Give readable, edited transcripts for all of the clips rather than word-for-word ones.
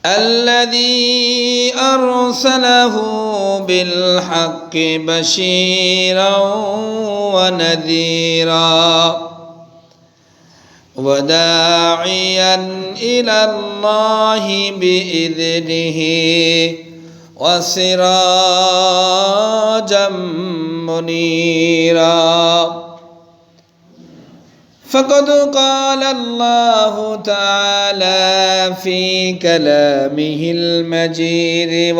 الذي أرسله بالحق بشيرا ونذيرا وداعيا إلى الله بإذنه وسراجا منيرا فقد قال الله تعالى في كلامه المجيد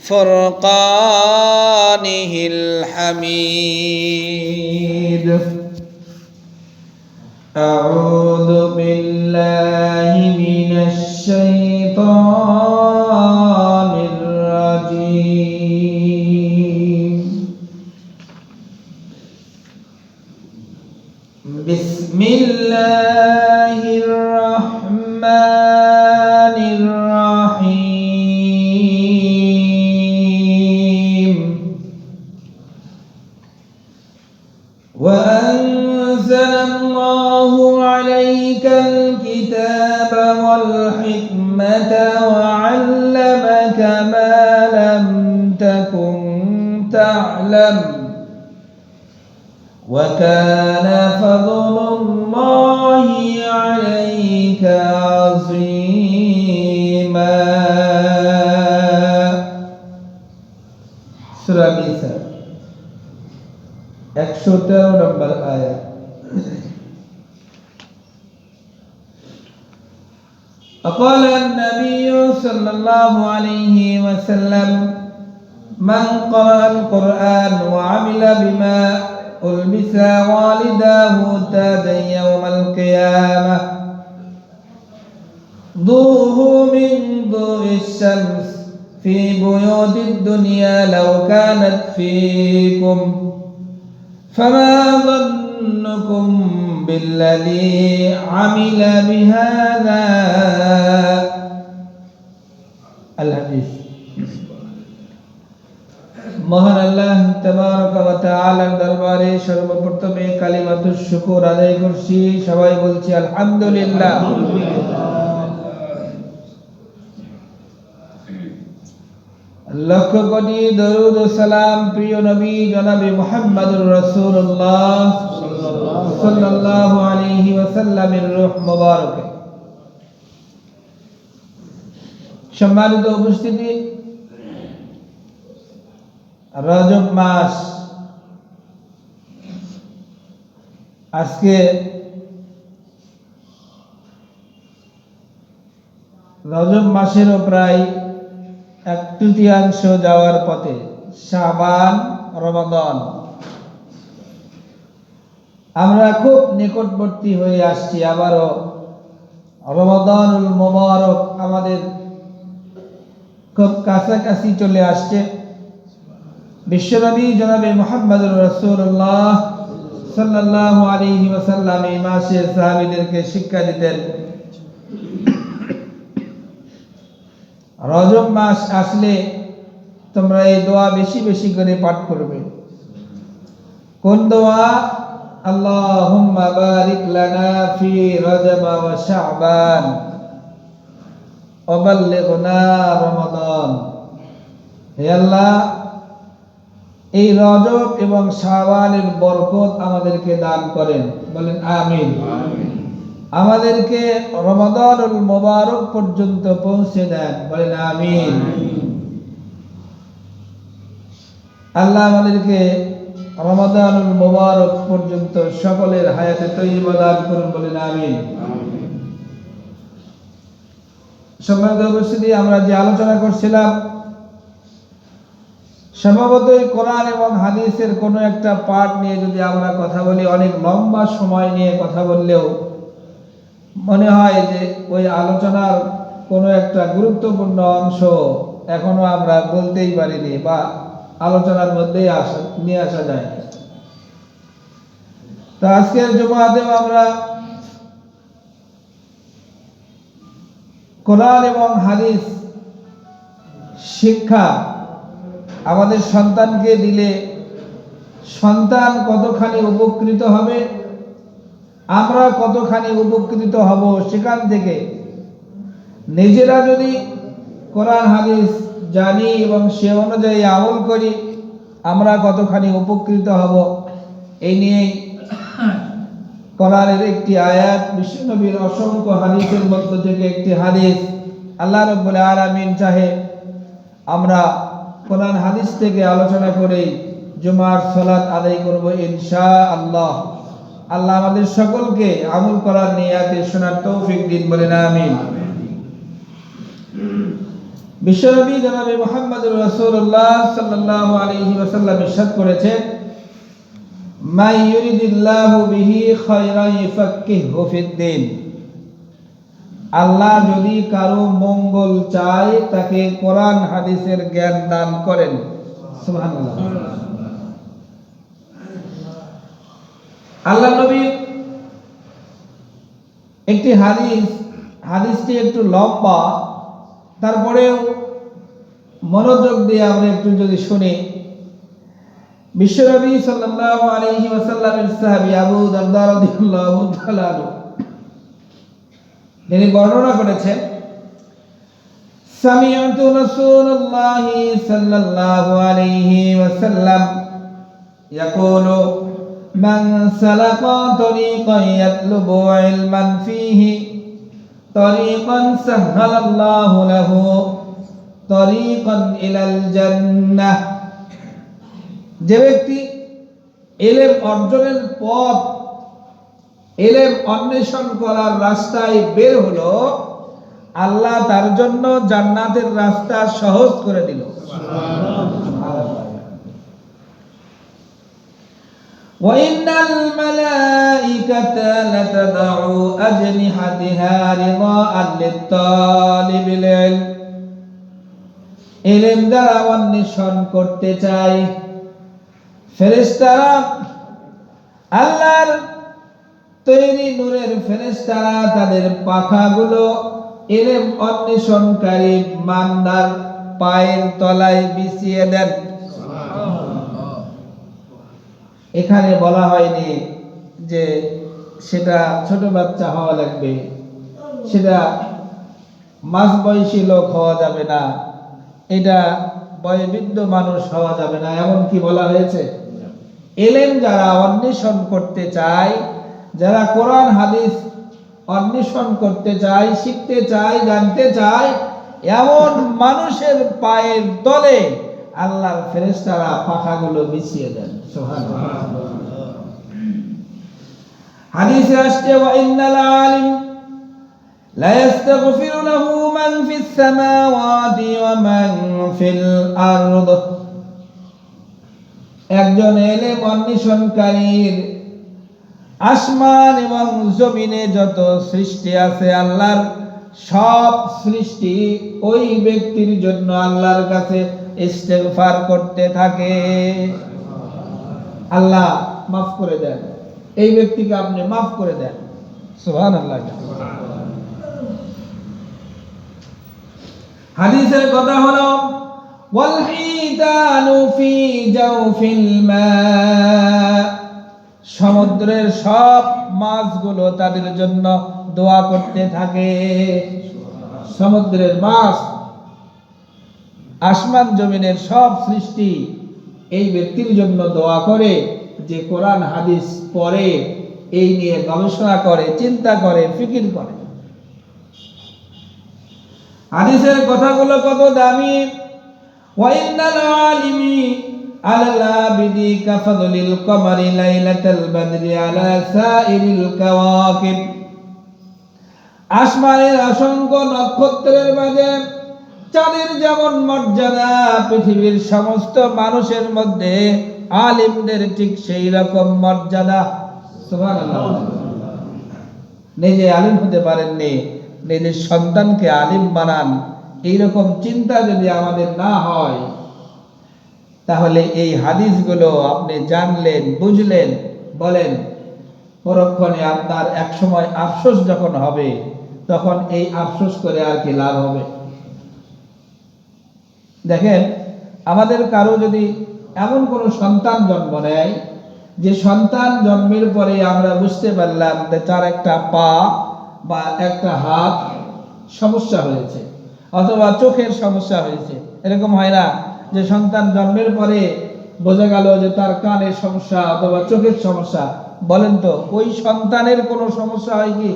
والفرقانه الحميد أعوذ بالله من الشيطان الرجيم بسم الله الرحمن الرحيم وأنزل الله عليك الكتاب والحكمة وعلمك ما لم تكن تعلم وكان فضل الله عليك عظيما সূরা নিসা 113 নম্বর আয়াত قال النبي صلى الله عليه وسلم من قرأ القرآن وعمل بما ألبس والداه تاجا يوم القيامة ضوءه من ضوء الشمس في بيوت الدنيا لو كانت فيكم فما ظنكم بالذي عمل بهذا الحديث মহান আল্লাহ তাবারক ওয়া তাআলার দরবারে সর্বপ্রথমে কালিমাতুশ শুকর আদায় করছি, সবাই বলছি আলহামদুলিল্লাহ। লক্ষ কোটি দরুদ ও সালাম প্রিয় নবী জনাবে মুহাম্মদুর রাসূলুল্লাহ সাল্লাল্লাহু আলাইহি ওয়াসাল্লামের রূহ মুবারকে। সম্মানিত উপস্থিতি, রজব মাস আজকে রজব মাসেরও প্রায় 1/3 যাওয়ার পথে। শাবান, রমাদান আমরা খুব নিকটবর্তী হয়ে আসছি। আবারও রমাদানুল মুবারক আমাদের খুব কাছাকাছি চলে আসছে। বিশ্বনবী জনাবে মুহাম্মদুর রাসূলুল্লাহ সাল্লাল্লাহু আলাইহি ওয়াসাল্লাম এই মাসে সাহাবীদেরকে শিক্ষা দিতেন, রজব মাস আসলে তোমরা এই দোয়া বেশি বেশি করে পাঠ করবে। কোন দোয়া? আল্লাহুম্মা বারিক লানা ফি রজব ওয়া শাবান ওয়া বাল্লিগনা রমাদান। হে আল্লাহ, এই রজব এবং শাবানের বরকত আমাদেরকে দান করেন, বলেন আমিন। আমাদেরকে রমাদানুল মুবারক পর্যন্ত পৌঁছে দেন, বলেন আমিন। আল্লাহ আমাদেরকে রমাদানুল মুবারক পর্যন্ত সকলের হায়াতে তয়্যিবা দান করুন, বলেন আমিন। সম্মানিত উপস্থিতি, আমরা যে আলোচনা করছিলাম, স্বভাবতই কোরআন এবং হাদিসের কোনো একটা পাঠ নিয়ে যদি আমরা কথা বলি, অনেক লম্বা সময় নিয়ে কথা বললেও মনে হয় যে ওই আলোচনার কোনো একটা গুরুত্বপূর্ণ অংশ এখনো আমরা বলতেই পারিনি বা আলোচনার মধ্যেই নিয়ে আসা যায়। তো আজকের জুমাতেও আমরা কোরআন এবং হাদিস শিক্ষা আমাদের সন্তানকে দিলে সন্তান কতখানি উপকৃত হবে আমরা কতখানি উপকৃত হব সেখান থেকে নিজেরা যদি কোরআন হাদিস জানি এবং সে অনুযায়ী আমল করি আমরা কতখানি উপকৃত হব এই নিয়েই কোরআনের একটি আয়াত বিশ্বনবীর অসংখ্য হাদিসের মধ্য থেকে একটি হাদিস আল্লাহ রাব্বুল আলামিন চাহে আমরা কোরআন হাদিস থেকে আলোচনা করে জুমার সালাত আদায় করব ইনশাআল্লাহ। আল্লাহ আমাদের সকলকে আমল করার নিয়াতে শোনার তৌফিক দিন, বলেন আমিন। বিশ্বনবী জনাবে মুহাম্মদুর রাসূলুল্লাহ সাল্লাল্লাহু আলাইহি ওয়াসাল্লাম ইরশাদ করেছেন, মা ইউরিদিল্লাহু বিহি খায়রান ইউফাক্কিহু ফিদ্দীন। আল্লাহ যদি কারো মঙ্গল চায় তাকে কোরআন হাদিসের জ্ঞান দান করেন। সুবহানাল্লাহ। আল্লাহ নবী একটি হাদিসটি একটু লম্বা, তারপরেও মনোযোগ দিয়ে আমরা একটু যদি শুনি। বিশ্বনবী সাল্লাল্লাহু আলাইহি ওয়াসাল্লামের সাহাবী আবু দারদা রাদিয়াল্লাহু তাআলা তিনি বর্ণনা করেছেন, সামি'তু রাসূলুল্লাহি সাল্লাল্লাহু আলাইহি ওয়াসাল্লাম ইয়াকুলু মান সালাকা তরিকান ইয়াতলুবু ইলমান ফীহি তরিকান সাহহালাল্লাহু লাহু তরিকান ইলাল জান্নাহ। যে ব্যক্তি ইলম অর্জনের পথ, ইলম অন্বেষণ করার রাস্তায় বের হলো, আল্লাহ তার জন্য জান্নাতের রাস্তা সহজ করে দিল। ওয়া ইন্নাল মালাইকাতা লাতাদউ আজনিহাতিহা রিদাআন লিত-তালিবিল ইলম। ইলম দ্বারা অন্বেষণ করতে চাই ফেরেশতারা, আল্লাহর তৈরি নূরের ফেরেশতারা তাদের পাখাগুলো ইলম অন্বেষণকারী বান্দার পায়ের তলায় বিছিয়ে দেন। এখানে বলা হয়নি যে সেটা ছোট বাচ্চা হওয়া লাগবে, সেটা মাঝবয়সী লোক হওয়া যাবে না, এটা বয়োবৃদ্ধ মানুষ হওয়া যাবে না, এমন কি বলা হয়েছে? ইলম যারা অন্বেষণ করতে চায়, যারা কোরআন হাদিস অন্বেষণ করতে চায়, শিখতে চায়, জানতে চায়, এমন মানুষের পায়ের তলে আল্লাহর ফেরেশতারা পাখাগুলো বিছিয়ে দেন। সুবহানাল্লাহ। হাদিসে আসছে, ওয়া ইন্নাল আলিম লা ইস্তাগফিরু লাহু মান ফিস সামাওয়াতি ওয়া মান ফিল আরদ। একজন ইলম অন্বেষণকারীর আসমান এবং জমিনে যত সৃষ্টি আছে, আল্লাহর সব সৃষ্টি ওই ব্যক্তির জন্য আল্লাহর কাছে ইস্তেগফার করতে থাকে। আল্লাহ মাফ করে দেন, এই ব্যক্তিকে আপনি মাফ করে দেন। সুবহানাল্লাহ। হাদিসের কথা হলো, ওয়াল হিতানু ফি জাওফিল মা। সমুদ্রের সব মাছগুলো তাদের জন্য দোয়া করতে থাকে। সমুদ্রের মাছ, আসমান জমিনের সব সৃষ্টি এই ব্যক্তির জন্য দোয়া করে যে কোরআন হাদিস পড়ে, এই নিয়ে গবেষণা করে, চিন্তা করে, ফিকির করে। হাদিসের কথাগুলো কত দামি। ওয়া ইন্নাল আলিমি আলাল আবিদি কাফাদলিল কমারি লাইলাতাল বদরি আলা সাইরিল কাওয়াকিব। আসমানের অসংখ্য নক্ষত্রের মাঝে চাঁদের যেমন মর্যাদা, পৃথিবীর সমস্ত মানুষের মধ্যে আলিমদের ঠিক সেই রকম মর্যাদা। সুবহানাল্লাহ। নিজে আলিম হতে পারেননি, নিজের সন্তানকে আলিম বানান, এইরকম চিন্তা যদি আমাদের না হয়, তাহলে এই হাদিসগুলো আপনি জানলেন, বুঝলেন, বলেন পরক্ষণে আপনার এক সময় আফসোস যখন হবে, তখন এই আফসোস করে আর কি লাভ হবে? দেখেন, আমাদের কারো যদি এমন কোনো সন্তান জন্ম নেয় যে সন্তান জন্মের পরে আমরা বুঝতে পারলাম যে তার একটা পা বা একটা হাত সমস্যা হয়েছে, অথবা চোখের সমস্যা হয়েছে। এরকম হয় না যে সন্তান জন্মের পরে বোঝা গেল যে তার কানের সমস্যা অথবা চোখের সমস্যা? বলেন তো, ওই সন্তানের কোনো সমস্যা হয় কি?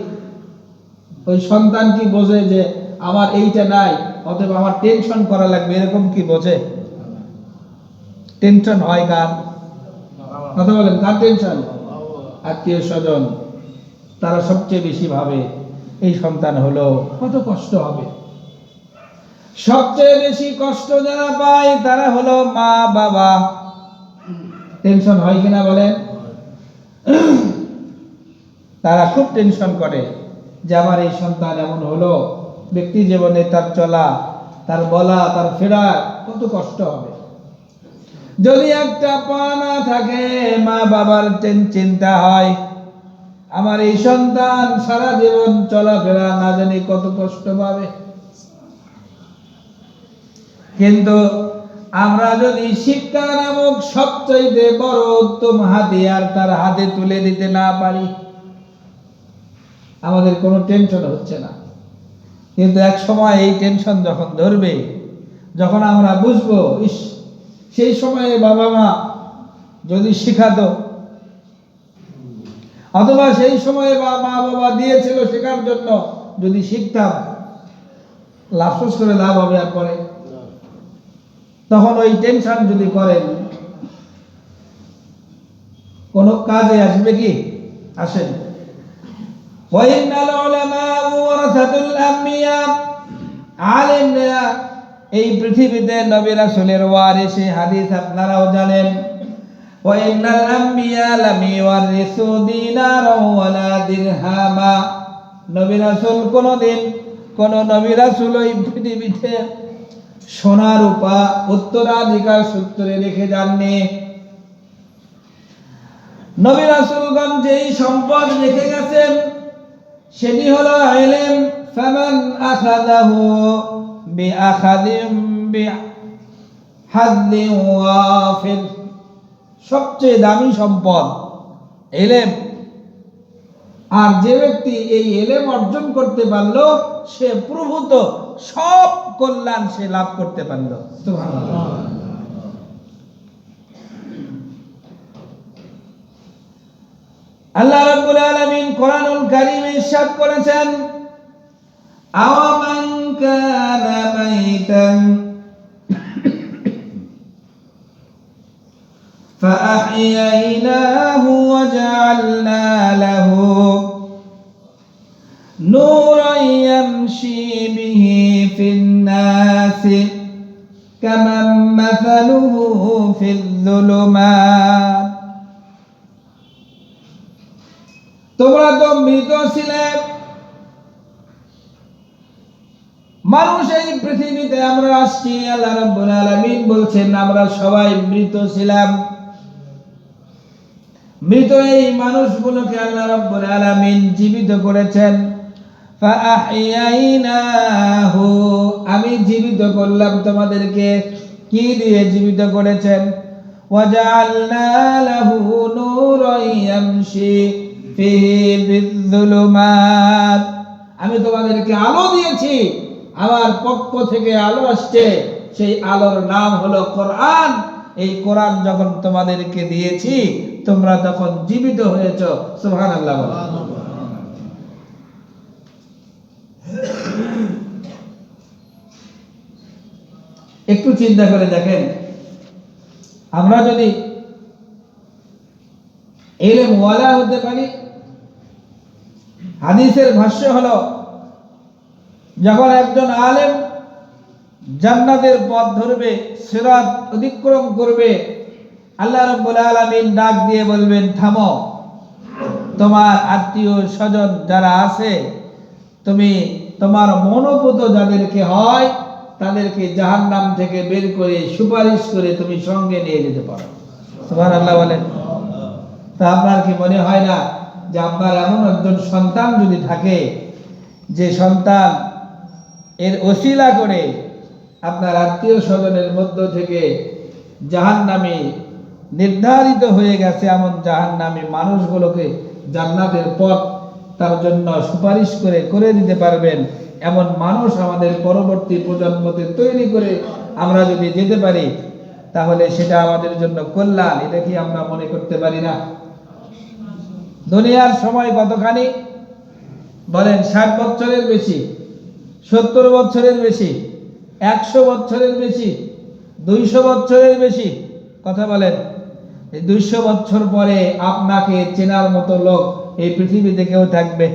ওই সন্তান কি বোঝে যে আমার এইটা নাই, অথবা আমার টেনশন করা লাগবে, এরকম কি বোঝে? টেনশন হয় কার? কথা বলেন, কার টেনশন? আত্মীয় স্বজন, তারা সবচেয়ে বেশি ভাবে এই সন্তান হলো কত কষ্ট হবে। সবচেয়ে বেশি কষ্ট যারা পায় তারা হলো মা বাবা। টেনশন হয় কিনা বলেন? তারা খুব টেনশন করে যে আমার এই সন্তান এমন হলো, ব্যক্তি জীবনে তার চলা, তার বলা, তার ফেরা কত কষ্ট হবে। যদি একটা পা না থাকে, মা বাবার চিন্তা হয় আমার এই সন্তান সারা জীবন চলাফেরা না জানি কত কষ্ট পাবে। কিন্তু আমরা যদি শিক্ষা নামক সবচেয়ে বড় উত্তম হাতিয়ার তার হাতে তুলে দিতে না পারি, আমাদের কোনো টেনশন হচ্ছে না। কিন্তু এক সময় এই টেনশন যখন ধরবে, যখন আমরা বুঝবো ইস, সেই সময়ে বাবা মা যদি শিখাতো, অথবা সেই সময়ে মা বাবা দিয়েছিল শেখার জন্য, যদি শিখতাম, আফসোস করে লাভ হবে আর পরে? তখন ওই টেনশন যদি করেন, কোন কাজে আসবে কি? আসেন। আলেমরা এই পৃথিবীতে নবী রাসূলের ওয়ারিস, হাদিস আপনারাও জানেন। ওয়াইনাল আম্বিয়া লাম ইওয়ারিসু দিনারা ওয়ালা দিরহামা। নবী রাসূল কোনদিন কোন নবী রাসূল এই পৃথিবীতে সোনা রূপা উত্তরাধিকার সূত্রে রেখে যাননি। নবী রাসূলগণ যেই সম্পদ রেখে গেছেন সেটি হলো ইলম। ফামান আখাযাহু বিআখাযিম বিহাদ্দিন ওয়াফির। সবচেয়ে দামি সম্পদ ইলম। আর যে ব্যক্তি এই ইলম অর্জন করতে পারলো, সে প্রভূত সব কল্যাণ সে লাভ করতে পারলো। সুবহানাল্লাহ। আল্লাহ রাব্বুল আলামিন কোরআনুল কারীমে ইরশাদ করেছেন, আওয়ামান কানা মাইতান فأحييناه وجعلنا له نورا يمشي به في الناس كمن مثله في الظلمات। তোমরা তো মৃত ছিলে। মানুষ এই পৃথিবীতে আমরা আসছি, আল্লাহ রাব্বুল আলামিন বলছেন আমরা সবাই মৃত ছিলাম। মৃত এই মানুষগুলোকে আল্লাহ রাব্বুল আলামিন জীবিত করেছেন। ফাআহইয়াইনাহু, আমি জীবিত করলাম তোমাদেরকে। কি দিয়ে জীবিত করেছেন? ওয়াজআলনা লাহু নূরান ইয়ামশি ফিহি বিয-যুলুমাত, আমি তোমাদেরকে আলো দিয়েছি, আমার পক্ষ থেকে আলো আসছে, সেই আলোর নাম হলো কোরআন। এই কোরআন যখন তোমাদেরকে দিয়েছি তোমরা তখন জীবিত হয়েছো। সুবহানাল্লাহ। একটু চিন্তা করে দেখেন, আমরা যদি ইলম ওয়ালা হতে পারি, হাদিসের ভাষ্য হলো যখন একজন আলেম জান্নাতের পথ ধরবে, সিরাত অতিক্রম করবে, আল্লাহ রাব্বুল আলামিন ডাক দিয়ে বলবেন থামো, তোমার আত্মীয় স্বজন যারা আছে, তুমি তোমার মনোপুত যাদেরকে হয় তাদেরকে জাহান্নাম থেকে বের করে সুপারিশ করে তুমি সঙ্গে নিয়ে যেতে পারো। সুবহানাল্লাহ বলেন। তা আপনার কি মনে হয় না যে আপনার এমন একজন সন্তান যদি থাকে, যে সন্তান এর ওসিলা করে আপনার আত্মীয় স্বজনের মধ্য থেকে জাহান্নামী নির্ধারিত হয়ে গেছে এমন জাহান্নামী মানুষগুলোকে জান্নাতের পথ তার জন্য সুপারিশ করে দিতে পারবেন এমন মানুষ আমাদের পরবর্তী প্রজন্মতে তৈরি করে আমরা যদি যেতে পারি তাহলে সেটা আমাদের জন্য কল্যাণ। এটা কি আমরা মনে করতে পারি না? দুনিয়ার সময় কতখানি বলেন? 60 বছরের বেশি, 70 বছরের বেশি, 100 বছরের বেশি, 200 বছরের বেশি? কথা বলেন। এই 200 বছর পরে আপনাকে চেনার মতো লোক এই পৃথিবীতে কেউ থাকবে?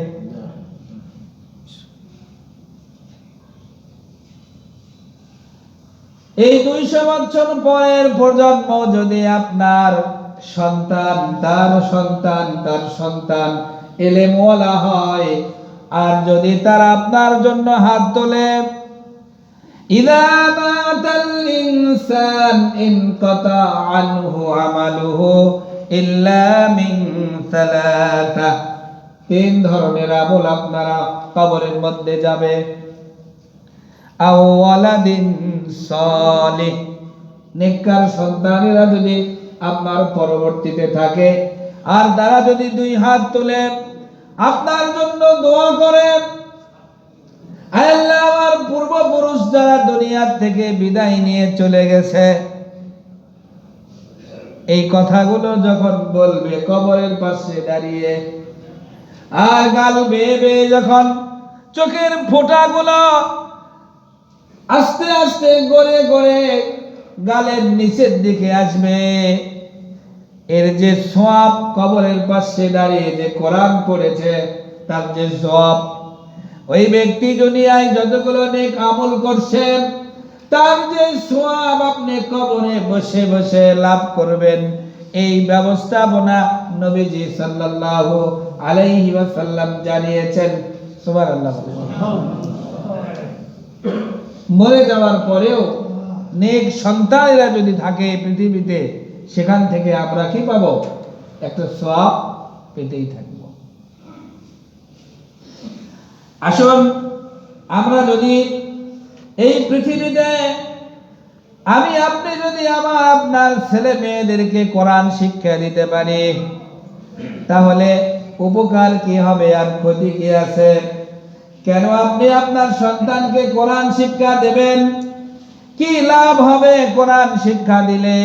এই 200 বছর পরের প্রজন্ম যদি আপনার সন্তান, তার সন্তান, তার সন্তান এলেমওয়ালা হয়, আর যদি তারা আপনার জন্য হাত তোলে, ইযা মাতাল ইনসান ইনকাতা আনহু আমালুহু ইল্লা মিন সালাসা, 3 ধরনের আমল আপনারা কবরের মধ্যে যাবে। আও ওয়ালাদিন সালিহ, নেককার সন্তানেরা যদি আপনার পরবর্তীতে থাকে আর তারা যদি 2 হাত তুলে আপনার জন্য দোয়া করে, আল্লাহ আমার পূর্বপুরুষ যারা দুনিয়া থেকে বিদায় নিয়ে চলে গেছে, এই কথাগুলো যখন বলবে কবরের পাশে দাঁড়িয়ে, আর গাল বেয়ে বেয়ে যখন চোখের ফোঁটাগুলো আস্তে আস্তে গড়ে গড়ে গালের নিচের দিকে আসবে, এর যে সওয়াব কবরের পাশে দাঁড়িয়ে যে কোরআন পড়েছে তার যে সওয়াব, ওই ব্যক্তি দুনিয়ায় যতগুলো নেক আমল করছেন তার যে সওয়াব আপনি কবরে বসে বসে লাভ করবেন, এই ব্যবস্থাপনা নবীজি সাল্লাল্লাহু আলাইহি ওয়াসাল্লাম জানিয়েছেন। সুবহানাল্লাহ। মরে যাওয়ার পরেও নেক সন্তানেরা যদি থাকে পৃথিবীতে, সেখান থেকে আমরা কি পাবো? একটা সওয়াব পেতেই থাকবো। আসুন আমরা যদি এই পৃথিবীতে আমি আপনি যদি আমার আপনার ছেলে মেয়েদেরকে কোরআন শিক্ষা দিতে পারি, তাহলে উপকার কি হবে আর ক্ষতি কি আছে? কেন আপনি আপনার সন্তানকে কোরআন শিক্ষা দেবেন? কি লাভ হবে কোরআন শিক্ষা দিলে?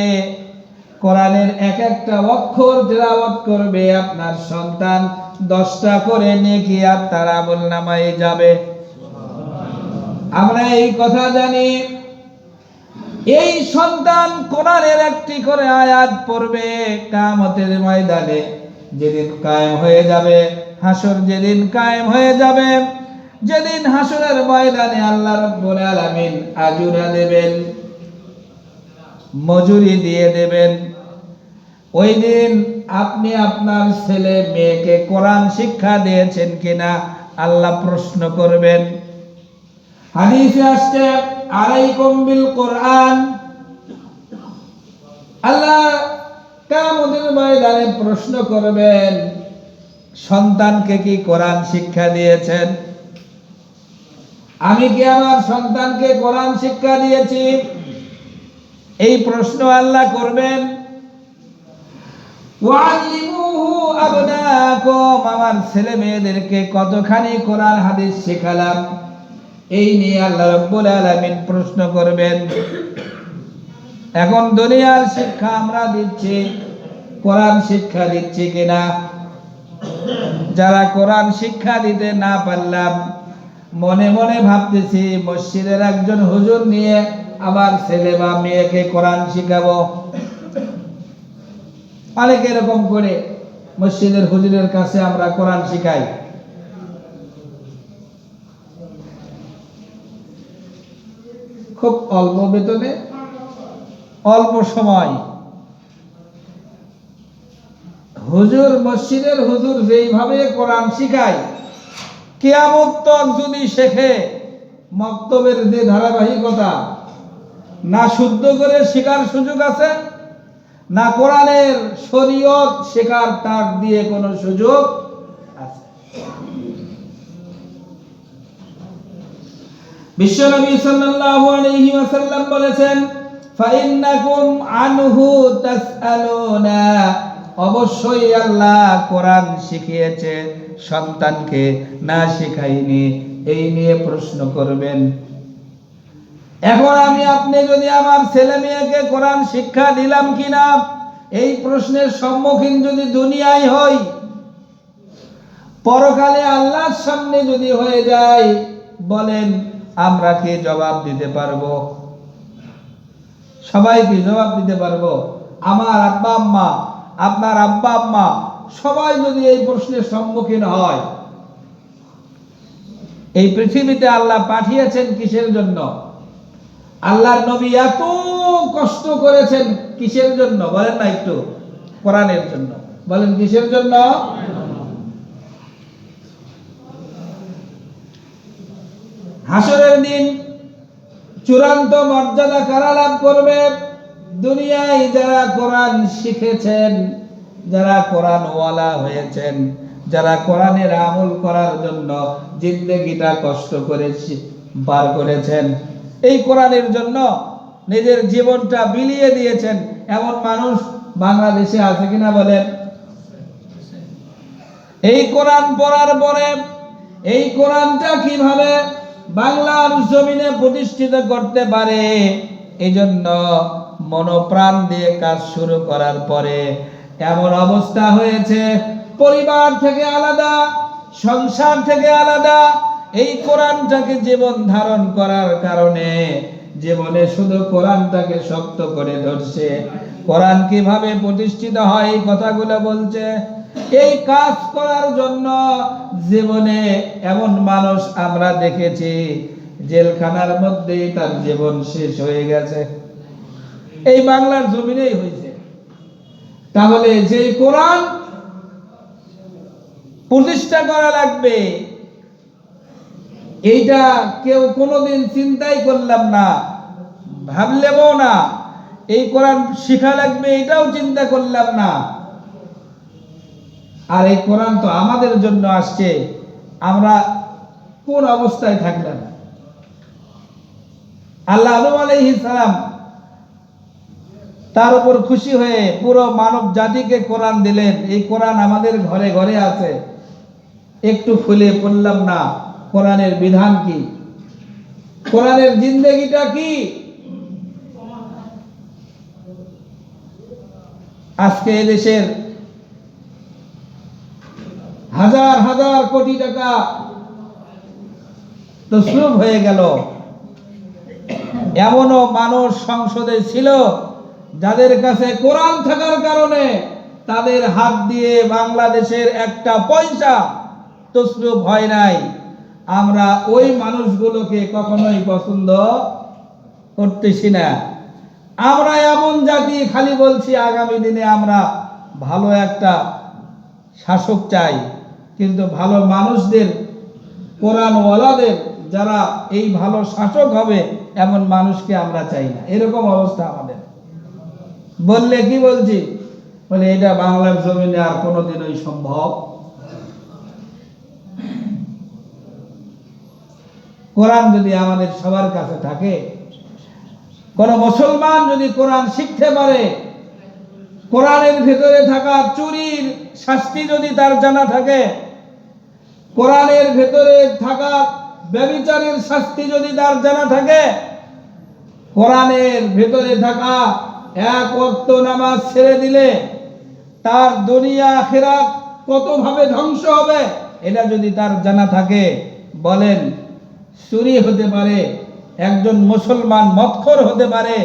কোরআনের এক একটা অক্ষর তেলাওয়াত করবে আপনার সন্তান, 10টা করে নেকি আর তার আমলনামায় যাবে। আমরা এই কথা জানি। এই সন্তান কোরআনের একটি করে আয়াত পড়বে, কিয়ামতের ময়দানে যেদিন কায়েম হয়ে যাবে, হাসর যেদিন কায়েম হয়ে যাবে, যেদিন হাসরের ময়দানে আল্লাহ রাব্বুল আলামিন আজুরা দেবেন, মজুরি দিয়ে দেবেন, ওই দিন আপনি আপনার ছেলে মেয়েকে কোরআন শিক্ষা দিয়েছেন কিনা আল্লাহ প্রশ্ন করবেন। হাদিসে আসছে আলাইকুম বিল কোরআন, আল্লাহ কিয়ামতের ময়দানে প্রশ্ন করবেন, সন্তানকে কি কোরআন শিক্ষা দিয়েছেন? আমি কি আমার সন্তানকে কোরআন শিক্ষা দিয়েছি? এই প্রশ্ন আল্লাহ করবেন। ওয়াল্লিমুহু আবনাকুম, আমার ছেলে মেয়েদেরকে কতখানি কোরআন হাদিস শেখালাম, এই নিয়ে আল্লাহ রাব্বুল আলামিন প্রশ্ন করবেন। এখন দুনিয়ার শিক্ষা আমরা দিচ্ছি, কোরআন শিক্ষা দিচ্ছি কিনা? যারা কোরআন শিক্ষা দিতে না পারলাম, মনে মনে ভাবতেছি মসজিদের একজন হুজুর নিয়ে আমার ছেলে বা মেয়েকে কোরআন শিখাবো। অনেক এরকম করে মসজিদের হুজুরের কাছে আমরা কোরআন শিখাই। খুব অল্প বেতনে, অল্প সময়। হুজুর, মসজিদের হুজুর যেইভাবে কোরআন শিখায়, কিয়ামত তক যদি শেখে, মক্তবের যে ধারাবাহিকতা, না শুদ্ধ করে শেখার সুযোগ আছে, না কোরআনের শরীয়ত শেখার তাক দিয়ে কোনো সুযোগ আছে। বিশ্বনবী সাল্লাল্লাহু আলাইহি ওয়াসাল্লাম বলেছেন, ফাইন্নাকুম আনহু তাসআলুনা, অবশ্যই আল্লাহ কোরআন শিখিয়েছে, সন্তানকে না শিখাইনি এই নিয়ে প্রশ্ন করবেন। এখন আমি আপনি যদি আমার ছেলে মেয়েকে কোরআন শিক্ষা দিলাম কিনা এই প্রশ্নের সম্মুখীন যদি দুনিয়ায় হই, পরকালে আল্লাহর সামনে যদি হয়ে যায়, বলেন আমরা কি জবাব দিতে পারবো? সবাই কি জবাব দিতে পারবো? আমার আব্বা আম্মা, আপনার আব্বা আম্মা সবাই যদি এই প্রশ্নের সম্মুখীন হয়, এই পৃথিবীতে আল্লাহ পাঠিয়েছেন কিসের জন্য? আল্লাহর নবী এত কষ্ট করেছেন কিসের জন্য বলেন না একটু? কোরআনের জন্য। বলেন কিসের জন্য? হাসরের দিন চূড়ান্ত মর্যাদা কারা লাভ করবে? দুনিয়ায় যারা কোরআন শিখেছেন, যারা কোরআন ওয়ালা হয়েছেন, যারা কোরআনের আমল করার জন্য জিন্দেগিটা কষ্ট করে পার করেছেন, এই কোরআনের জন্য নিজের জীবনটা বিলিয়ে দিয়েছেন, এমন মানুষ বাংলাদেশে আছে কিনা বলেন? এই কোরআন পড়ার পরে এই কোরআনটা কিভাবে বাংলার জমিনে প্রতিষ্ঠিত করতে পারে, এই জন্য মনোপ্রাণ দিয়ে কাজ শুরু করার পরে এমন অবস্থা হয়েছে, পরিবার থেকে আলাদা, সংসার থেকে আলাদা, এই কোরআনটাকে জীবন ধারণ করার কারণে জীবনে শুধু কোরআনটাকে শক্ত করে ধরছে। কোরআন কিভাবে প্রতিষ্ঠিত হয় এই কথাগুলো বলছে। এই কাজ করার জন্য জীবনে এমন মানুষ আমরা দেখেছি জেলখানার মধ্যেই তার জীবন শেষ হয়ে গেছে, এই বাংলার জমিনেই হয়েছে। তাহলে যে কোরআন প্রতিষ্ঠা করা লাগবে, এইটা কেউ কোনোদিন চিন্তাই করলাম না, ভাবলেও না। এই কোরআন শিখা লাগবে এটাও চিন্তা করলাম না। আর এই কোরআন তো আমাদের জন্য আসছে, আমরা কোন অবস্থায় থাকলাম? আল্লাহ আদম আলাইহিস সালাম তার উপর খুশি হয়ে পুরো মানব জাতিকে কোরআন দিলেন। এই কোরআন আমাদের ঘরে ঘরে আছে, একটু খুলে পড়লাম না কোরআনের বিধান কি, কোরআনের জিন্দেগিটা কি। আজকে এদেশের হাজার হাজার কোটি টাকা তসরুফ হয়ে গেল। এমনও মানুষ সংসদে ছিল যাদের কাছে কোরআন থাকার কারণে তাদের হাত দিয়ে বাংলাদেশের একটা পয়সা তসরুফ হয় নাই। আমরা ওই মানুষগুলোকে কখনোই পছন্দ করতেছি না। আমরা এমন জাতি, খালি বলছি আগামী দিনে আমরা ভালো একটা শাসক চাই, কিন্তু ভালো মানুষদের, কোরআনওয়ালাদের, যারা এই ভালো শাসক হবে এমন মানুষকে আমরা চাই না। এরকম অবস্থা আমাদের। বললে কি বলছি, বলে এটা বাংলার জমিনে আর কোনোদিনই সম্ভব। কোরআন যদি আমাদের সবার কাছে থাকে, কোন মুসলমান যদি কোরআন শিখতে পারে, কোরআনের ভিতরে থাকা চুরির শাস্তি যদি তার জানা থাকে, কোরআনের ভিতরে থাকা ব্যভিচারের শাস্তি যদি তার জানা থাকে, কোরআনের ভিতরে থাকা এক ওয়াক্ত নামাজ ছেড়ে দিলে তার দুনিয়া আখিরাত কতভাবে ধ্বংস হবে এটা যদি তার জানা থাকে, বলেন চুরি হতে পারে, একজন মুসলমান মদখোর হতে পারে,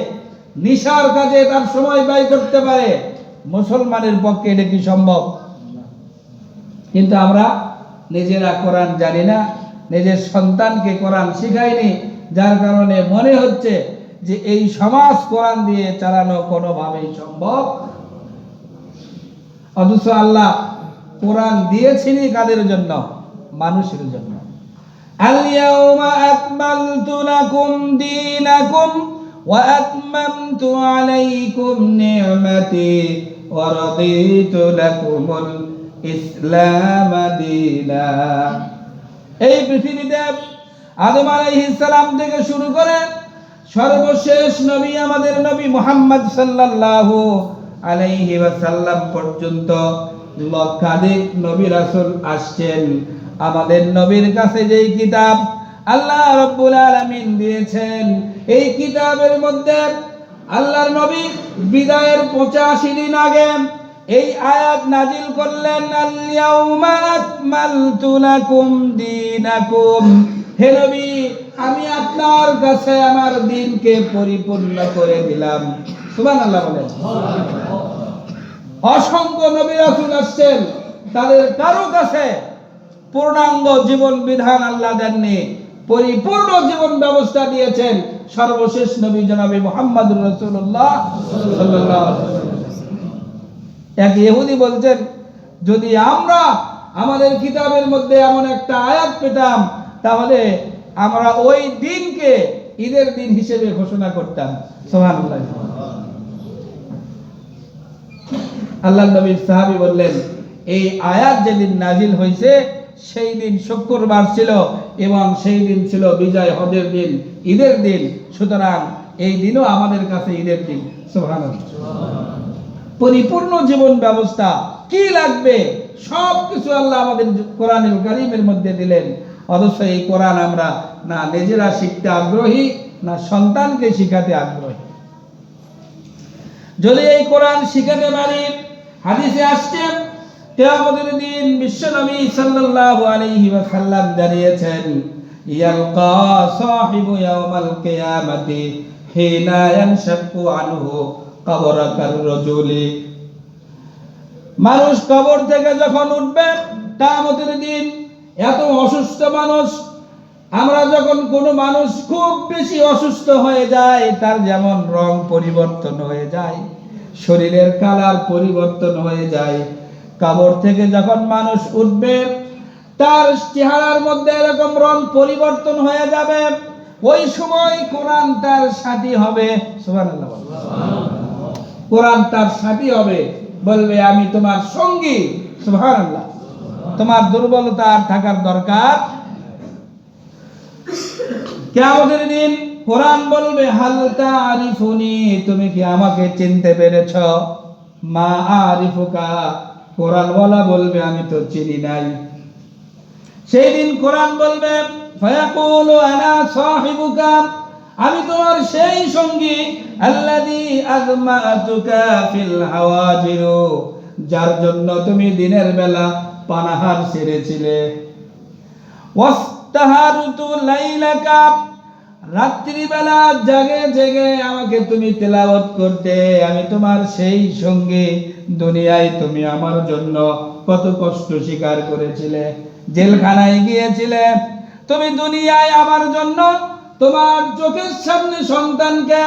নিশার কাজে তার সময় ব্যয় করতে পারে, মুসলমানের পক্ষে এটা কি সম্ভব? কিন্তু আমরা নিজেরা কোরআন জানি না, নিজের সন্তানকে কোরআন শিখাইনি, যার কারণে মনে হচ্ছে যে এই সমাজ কোরআন দিয়ে চালানো কোনোভাবেই সম্ভব। অথচ আল্লাহ কোরআন দিয়েছিলেন কাদের জন্য? মানুষের জন্য। আল-ইয়াউমা আকমালতু লাকুম দীনাকুম ওয়া আতমামতু আলাইকুম নি'মাতি ওয়া রাদিতু লাকুমুল ইসলাম দীনা। এই পৃথিবীতে আদম আলাইহিস সালাম থেকে শুরু করে সর্বশেষ নবী আমাদের নবী মুহাম্মদ সাল্লাল্লাহু আলাইহি ওয়াসাল্লাম পর্যন্ত লক্ষাধিক নবী রাসূল আসছেন। আমাদের নবীর কাছে যেই কিতাব আল্লাহ রাব্বুল আলামিন দিয়েছেন, এই কিতাবের মধ্যে আল্লাহর নবী বিদায়ের 85 দিন আগে এই আয়াত নাজিল করলেন, আল ইয়াউমা আকমালতু লাকুম দীনাকুম। হে নবী, আমি আপনার কাছে আমার দ্বীনকে পরিপূর্ণ করে দিলাম। সুবহানাল্লাহ বলেন। অসংখ্য নবী রাসূল আসছেন, তাদের কারো কাছে পূর্ণাঙ্গ জীবন বিধান আল্লাহ দেননি, পরিপূর্ণ জীবন ব্যবস্থা দিয়েছেন সর্বশেষ নবী জনাবে মুহাম্মদুর রাসূলুল্লাহ সাল্লাল্লাহু আলাইহি ওয়াসাল্লাম। এক ইহুদি বলছেন, যদি আমরা আমাদের কিতাবের মধ্যে এমন একটা আয়াত পেতাম তাহলে আমরা ওই দিনকে ঈদের দিন হিসেবে ঘোষণা করতাম। সুবহানাল্লাহ। আল্লাহর নবীর সাহাবী বললেন, এই আয়াত যেদিন নাজিল হয়েছে সেই দিন শুক্রবার ছিল এবং সেই দিন ছিল বিজয় হজের দিন, ঈদের দিন, সুতরাং এই দিনও আমাদের কাছে ঈদের দিন। সুবহানাল্লাহ। পরিপূর্ণ জীবন ব্যবস্থা কি লাগবে সবকিছু আল্লাহ আমাদের কোরআনুল কারীমের মধ্যে দিলেন, অথচ এই কোরআন আমরা না নিজেরা শিখতে আগ্রহী না সন্তানকে শিখাতে আগ্রহী। যদি এই কোরআন শিখাতে পারি, হাদিসে আসছে কিয়ামতের দিন বিশ্বনবী সাল্লাল্লাহু আলাইহি ওয়াসাল্লাম জানিয়েছেন, ইয়ালকা সাহিবু ইয়াউমাল কিয়ামাতি হিনা ইয়ানশাক্কু আনহু কবরাকার রাজুলি। মানুষ কবর থেকে যখন উঠবে কিয়ামতের দিন, এত অসুস্থ মানুষ, আমরা যখন কোনো মানুষ খুব বেশি অসুস্থ হয়ে যায়, তার যেমন রং পরিবর্তন হয়ে যায়, শরীরের কালার পরিবর্তন হয়ে যায়, কবর থেকে যখন মানুষ উঠবে তার চেহারার মধ্যে এরকম রং পরিবর্তন হয়ে যাবে। ওই সময় কোরআন তার সাথী হবে। সুবহানাল্লাহ। কোরআন তার সাথী হবে, বলবে আমি তোমার সঙ্গী। সুবহানাল্লাহ। তোমার দুর্বলতা আর থাকার দরকার। কিয়ামতের দিন কোরআন বলবে, হাল তারিফুনি, তুমি কি আমাকে চিনতে পেরেছো? মা আরিফুকা, কোরআন ওয়ালা বলবে আমি তো চিনি নাই। সেই দিন কোরআন বলবে, ফায়াকুলু আনা সাহিবুকা, আমি তোমার সেই সঙ্গী, আল্লাযী আযমাতুকা ফিল হাওয়াজির, যার জন্য তুমি দিনের বেলা পানাহার ছেড়েছিলে। ওয়াস্তাহারতু লাইলাকা, রাত্রি বেলা জাগে জেগে আমাকে তুমি তেলাওয়াত করতে, আমি তোমার সেই সঙ্গী। দুনিয়ায় তুমি আমার জন্য কত কষ্ট স্বীকার করেছিলে, জেলখানায় গিয়েছিলে। তুমি দুনিয়ায় আমার জন্য তোমার চোখের সামনে সন্তানকে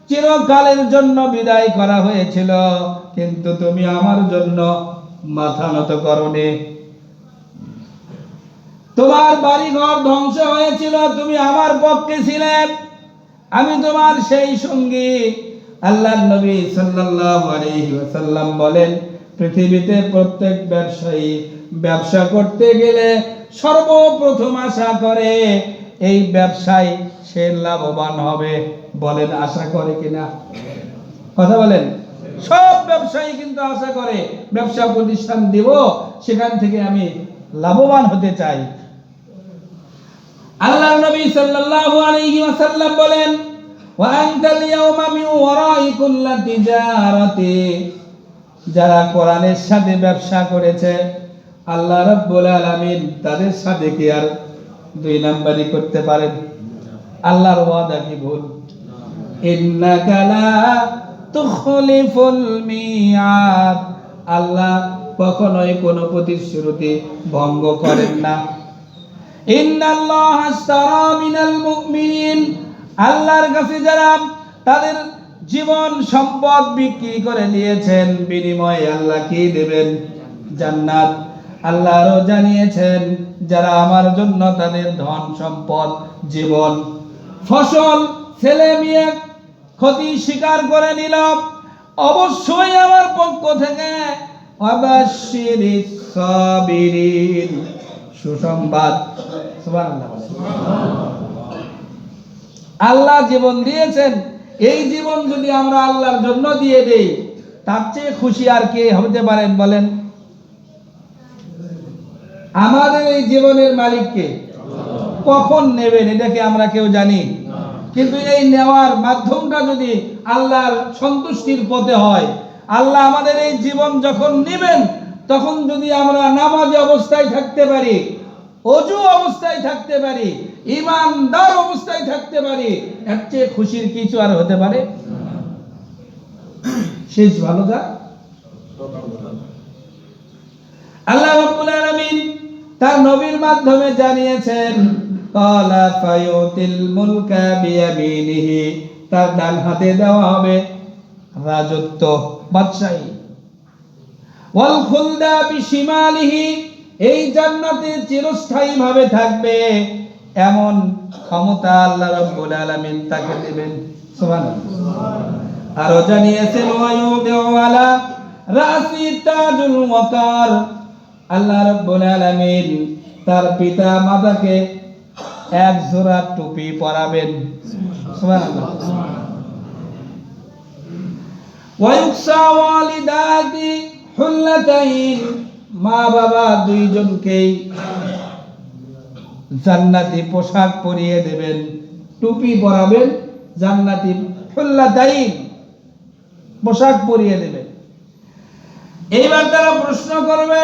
চিরকালের জন্য বিদায় করা হয়েছিল, কিন্তু তুমি আমার জন্য মাথা নত করোনি। তোমার বাড়িঘর ধ্বংস হয়েছিল, তুমি আমার পক্ষে ছিলে, আমি তোমার সেই সঙ্গী। আল্লাহর নবী সাল্লাল্লাহু আলাইহি ওয়াসাল্লাম বলেন, পৃথিবীতে প্রত্যেক ব্যবসায়ী ব্যবসা করতে গেলে সর্বপ্রথম আশা করে এই ব্যবসায় সে লাভবান হবে। বলেন আশা করে কিনা? কথা বলেন। সব ব্যবসায়ী কিন্তু আশা করে ব্যবসা প্রতিষ্ঠান দিব, সেখান থেকে আমি লাভবান হতে চাই। আল্লাহর নবী সাল্লাল্লাহু আলাইহি ওয়াসাল্লাম বলেন, ওয়া আনতাল ইয়াউমা মিন ওয়ারাই কুল্লি তিজারাতি, যারা কোরআনের সাথে ব্যবসা করেছে আল্লাহ রাব্বুল আলামিন তাদের সাথে কি আর দুই নাম্বারি করতে পারেন? আল্লাহর ওয়াদা কি ভুল? ইন্নাকা লা তুখলিফুল মিআদ, আল্লাহ কখনোই কোনো প্রতিশ্রুতি ভঙ্গ করেন না। ইন্নাল্লাহা আশতারা মিনাল মুমিনিন, আল্লাহর কাছে যারা তাদের জীবন সম্পদ বিক্রি করে দিয়েছেন, বিনিময়ে আল্লাহ কি দেবেন? জান্নাত। আল্লাহ আরো জানিয়েছেন, যারা আমার জন্য তাদের ধন সম্পদ, জীবন, ফসল, ছেলে মেয়ে ক্ষতি স্বীকার করে নিল, অবশ্যই আমার পক্ষ থেকে আবাশশিরিস সাবিরিন, সুসংবাদ। সুবহানাল্লাহ। আল্লাহ জীবন দিয়েছেন, এই জীবন যদি আমরা আল্লাহর জন্য দিয়ে দেই, তার চেয়ে খুশি আর কে হতে পারেন বলেন? আমাদের এই জীবনের মালিককে কখন নেবেন এটাকে আমরা কেউ জানি, কিন্তু এই নেওয়ার মাধ্যমটা যদি আল্লাহর সন্তুষ্টির পথে হয়, আল্লাহ আমাদের এই জীবন যখন নেবেন, তখন যদি আমরা নামাজি অবস্থায় থাকতে পারি, অজু অবস্থায় থাকতে পারি, ঈমানদার অবস্থায় থাকতে পারি, এর চেয়ে খুশির কিছু আর হতে পারে? শেষ ভালো যা আল্লাহ রাব্বুল আলামিন তার নবীর মাধ্যমে জানিয়েছেন, ক্বালা ফায়ুতিল মুলকা বিয়ামিনিহি, তার ডান হাতে দেওয়া হবে রাজত্ব, বাদশাহী। ওয়াল খুলদা বিশিমালিহি, এই জান্নাতে চিরস্থায়ী ভাবে থাকবে, এমন ক্ষমতা আল্লাহ রাব্বুল আলামিন তাকে দিবেন। সুবহানাল্লাহ। আরো জানিয়েছেন, ওয়ায়ুদিউ আলা রাসি তাজুল ওয়াকার, আল্লাহ রাব্বুল আলামিন তার পিতা মাতাকে এক জোড়া টুপি পরাবেন। সুবহানাল্লাহ। ওয়ায়ুকসা ওয়ালিদাতি হুল্লাতাইন, মা বাবা দুইজনকেই জান্নাতি পোশাক পরিয়ে দেবেন, টুপি পরাবেন, জান্নাতি হুল্লাতাইন পোশাক পরিয়ে দেবেন। এইবার তারা প্রশ্ন করবে,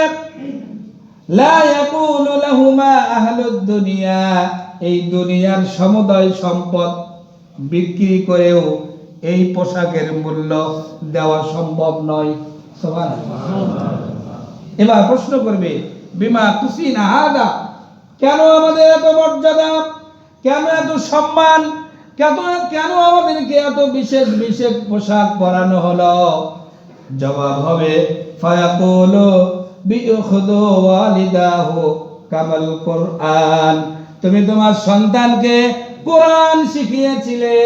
লা ইয়াকুলু লাহুমা আহলুদ দুনিয়া, এই দুনিয়ার সমুদয় সম্পদ বিক্রি করেও এই পোশাকের মূল্য দেওয়া সম্ভব নয়। সুবহানাল্লাহ। এবার প্রশ্ন করবে, বিমা কুসিনা হাদা, কেন আমাদের এত মর্যাদা, কেন এত সম্মান, কেন আমাদেরকে এত বিশেষ বিশেষ পোশাক পরানো হলো? জবাব হবে, ফায়াকুলু বিউখুদু ওয়ালিদাহু কামাল কুরআন, তুমি তোমার সন্তানকে কোরআন শিখিয়েছিলে,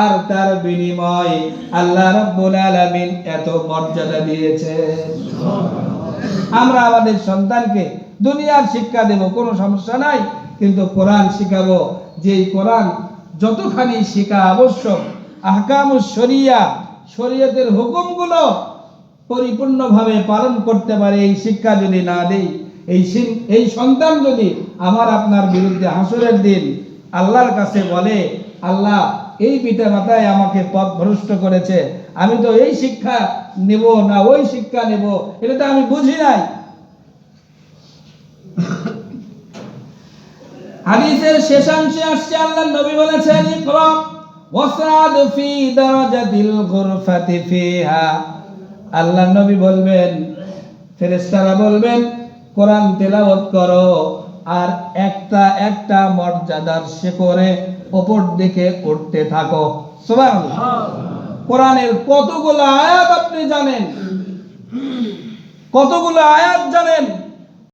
আর তার বিনিময় আল্লাহ রাব্বুল আলামিন এত মর্যাদা দিয়েছেন। আমরা আমাদের সন্তানকে দুনিয়ার শিক্ষা দেব, কোনো সমস্যা নাই, কিন্তু কোরআন শিখাবো, যেই কোরআন যতখানি শিখা আবশ্যক, আহকামুশ শরিয়া, শরীয়তের হুকুমগুলো পরিপূর্ণভাবে পালন করতে পারে, এই শিক্ষা যদি না দেই, এই সন্তান যদি আমার আপনার বিরুদ্ধে হাসরের দিন আল্লাহর কাছে বলে, আল্লাহ এই পিতা মাতায় আমাকে পথ ভ্রষ্ট করেছে, আমি তো এই শিক্ষা নেব না ওই শিক্ষা নেব, এটা তো আমি বুঝি নাই। হাদিসের শেষাংশে আসছে, আল্লাহর নবী বলেছেন, ইকরা ওয়াসআদ ফি দারাজাতিল গুরফাতি ফিহা, আল্লাহর নবী বলবেন, ফেরেশতারা বলবেন, কোরআন তেলাওয়াত করো, আর একটা একটা মর্যাদার শিখরে উপর দিকে উঠতে থাকো। সুবহানাল্লাহ। কোরআনের কতগুলো আয়াত আপনি জানেন? কতগুলো আয়াত জানেন?